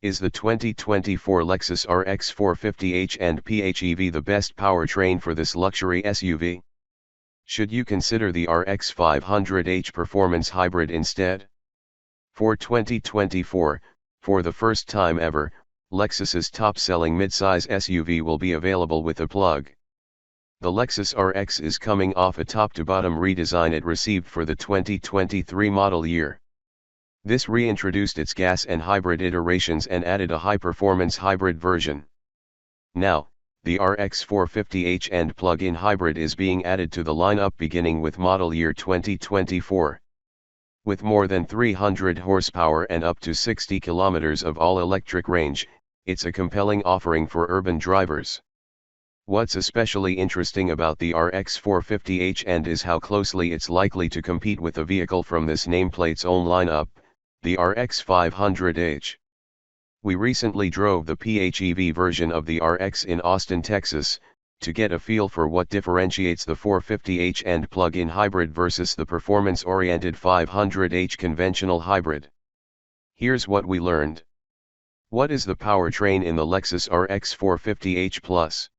Is the 2024 Lexus RX 450h and PHEV the best powertrain for this luxury SUV? Should you consider the RX 500h performance hybrid instead? For 2024, for the first time ever, Lexus's top-selling midsize SUV will be available with a plug. The Lexus RX is coming off a top-to-bottom redesign it received for the 2023 model year. This reintroduced its gas and hybrid iterations and added a high-performance hybrid version. Now, the RX 450h and plug-in hybrid is being added to the lineup beginning with model year 2024. With more than 300 horsepower and up to 60 kilometers of all-electric range, it's a compelling offering for urban drivers. What's especially interesting about the RX 450h and is how closely it's likely to compete with a vehicle from this nameplate's own lineup, the RX 500h. We recently drove the PHEV version of the RX in Austin, Texas, to get a feel for what differentiates the 450h and plug-in hybrid versus the performance-oriented 500h conventional hybrid. Here's what we learned. What is the powertrain in the Lexus RX 450h Plus?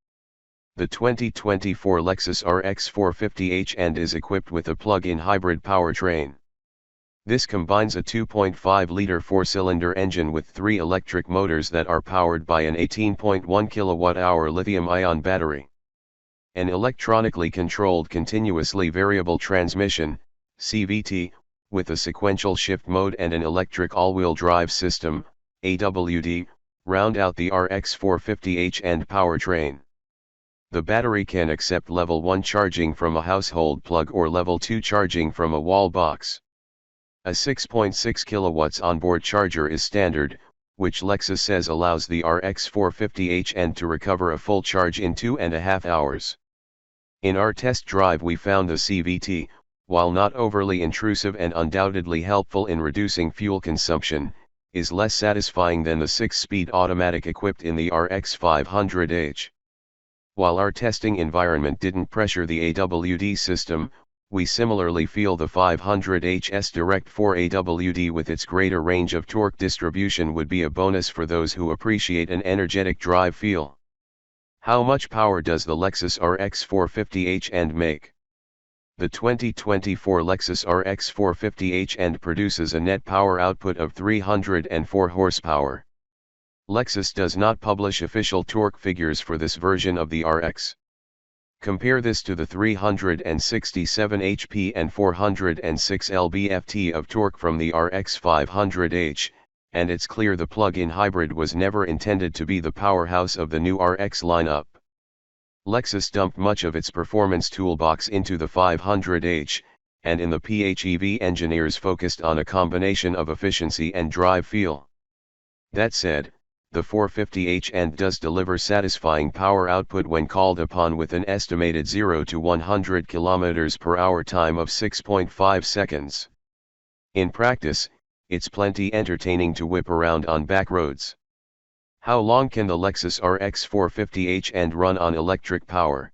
The 2024 Lexus RX 450h and is equipped with a plug-in hybrid powertrain. This combines a 2.5-liter four-cylinder engine with 3 electric motors that are powered by an 18.1 kWh lithium-ion battery. An electronically controlled continuously variable transmission, CVT, with a sequential shift mode and an electric all-wheel drive system, AWD, round out the RX 450h and powertrain. The battery can accept level 1 charging from a household plug or level 2 charging from a wall box. A 6.6 kilowatts onboard charger is standard, which Lexus says allows the RX 450h and to recover a full charge in 2.5 hours. In our test drive we found the CVT, while not overly intrusive and undoubtedly helpful in reducing fuel consumption, is less satisfying than the 6-speed automatic equipped in the RX 500h. While our testing environment didn't pressure the AWD system, we similarly feel the 500h's Direct 4 AWD with its greater range of torque distribution would be a bonus for those who appreciate an energetic drive feel. How much power does the Lexus RX 450h and make? The 2024 Lexus RX 450h and produces a net power output of 304 horsepower. Lexus does not publish official torque figures for this version of the RX. Compare this to the 367 HP and 406 lb-ft of torque from the RX 500h, and it's clear the plug-in hybrid was never intended to be the powerhouse of the new RX lineup. Lexus dumped much of its performance toolbox into the 500h, and in the PHEV engineers focused on a combination of efficiency and drive feel. That said, the 450h and does deliver satisfying power output when called upon with an estimated 0 to 100 km/h time of 6.5 seconds. In practice, it's plenty entertaining to whip around on back roads. How long can the Lexus RX 450h and run on electric power?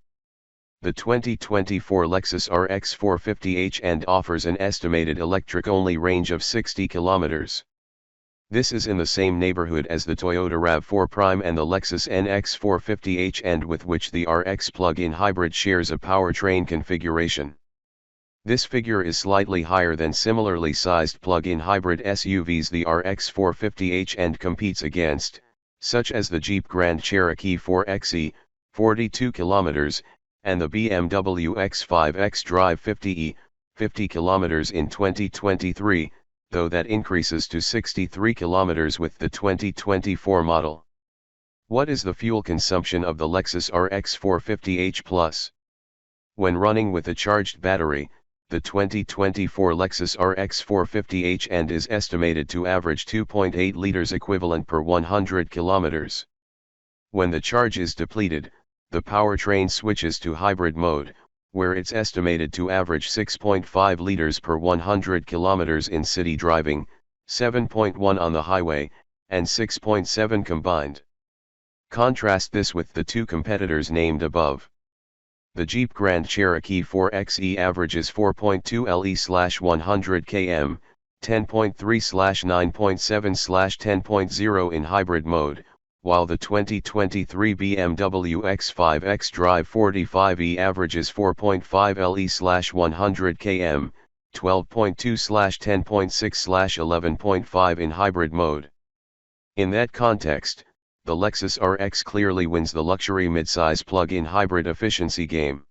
The 2024 Lexus RX 450h and offers an estimated electric-only range of 60 kilometers. This is in the same neighborhood as the Toyota RAV4 Prime and the Lexus NX 450h and with which the RX plug-in hybrid shares a powertrain configuration. This figure is slightly higher than similarly sized plug-in hybrid SUVs the RX 450h and competes against, such as the Jeep Grand Cherokee 4xe, 42 km, and the BMW X5 xDrive 50e, 50 km in 2023. Though that increases to 63 km with the 2024 model. What is the fuel consumption of the Lexus RX 450h Plus? When running with a charged battery, the 2024 Lexus RX 450h and is estimated to average 2.8 liters equivalent per 100 km. When the charge is depleted, the powertrain switches to hybrid mode, where it's estimated to average 6.5 liters per 100 kilometers in city driving, 7.1 on the highway, and 6.7 combined. Contrast this with the two competitors named above. The Jeep Grand Cherokee 4xe averages 4.2 LE/100 km, 10.3/9.7/10.0 in hybrid mode, while the 2023 BMW X5 xDrive 45e averages 4.5 LE/100 km, 12.2/10.6/11.5 in hybrid mode. In that context, the Lexus RX clearly wins the luxury midsize plug-in hybrid efficiency game.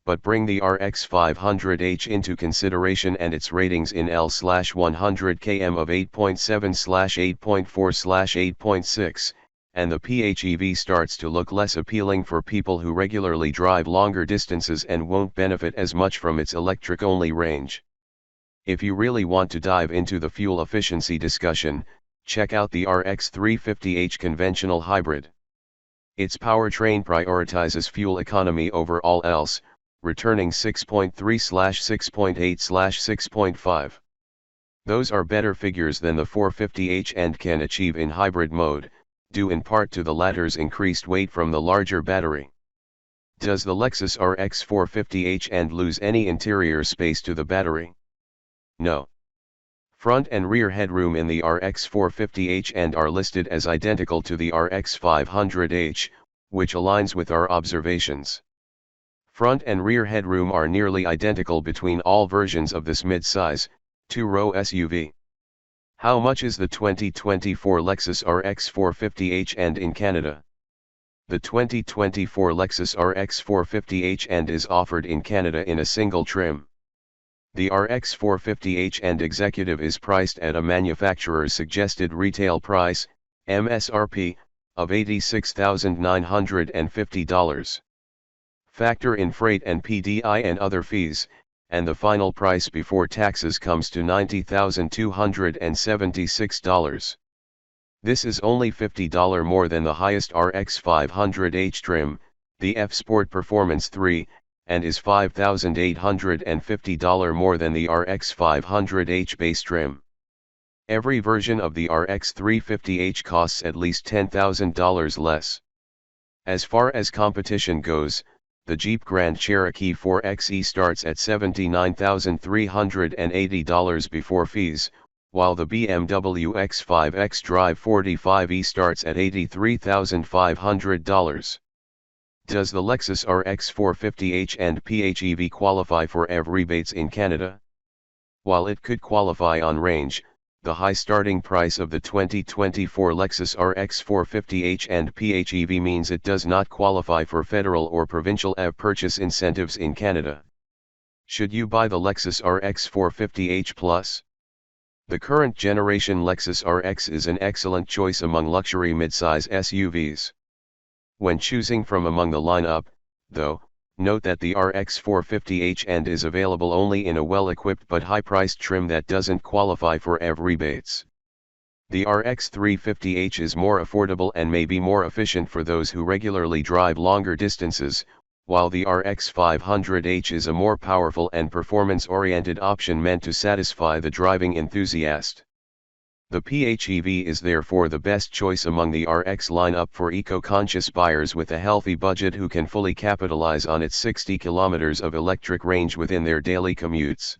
But bring the RX 500h into consideration and its ratings in L/100 km of 8.7/8.4/8.6, and the PHEV starts to look less appealing for people who regularly drive longer distances and won't benefit as much from its electric-only range. If you really want to dive into the fuel efficiency discussion, check out the RX 350h conventional hybrid. Its powertrain prioritizes fuel economy over all else, returning 6.3/6.8/6.5. Those are better figures than the 450h and can achieve in hybrid mode, due in part to the latter's increased weight from the larger battery. Does the Lexus RX 450h and lose any interior space to the battery? No. Front and rear headroom in the RX 450h and are listed as identical to the RX 500h, which aligns with our observations. Front and rear headroom are nearly identical between all versions of this mid-size, two-row SUV. How much is the 2024 Lexus RX 450h and in Canada? The 2024 Lexus RX 450h and is offered in Canada in a single trim. The RX 450h and Executive is priced at a manufacturer's suggested retail price, MSRP, of $86,950. Factor in freight and PDI and other fees, and the final price before taxes comes to $90,276. This is only $50 more than the highest RX 500h trim, the F Sport Performance 3, and is $5,850 more than the RX 500h base trim. Every version of the RX 350h costs at least $10,000 less. As far as competition goes, the Jeep Grand Cherokee 4xe starts at $79,380 before fees, while the BMW X5 xDrive 45e starts at $83,500. Does the Lexus RX 450h and PHEV qualify for EV rebates in Canada? While it could qualify on range, the high starting price of the 2024 Lexus RX 450h and PHEV means it does not qualify for federal or provincial EV purchase incentives in Canada. Should you buy the Lexus RX 450h Plus? The current generation Lexus RX is an excellent choice among luxury midsize SUVs. When choosing from among the lineup, though, note that the RX 450h and is available only in a well-equipped but high-priced trim that doesn't qualify for EV rebates. The RX 350h is more affordable and may be more efficient for those who regularly drive longer distances, while the RX 500h is a more powerful and performance-oriented option meant to satisfy the driving enthusiast. The PHEV is therefore the best choice among the RX lineup for eco-conscious buyers with a healthy budget who can fully capitalize on its 60 kilometers of electric range within their daily commutes.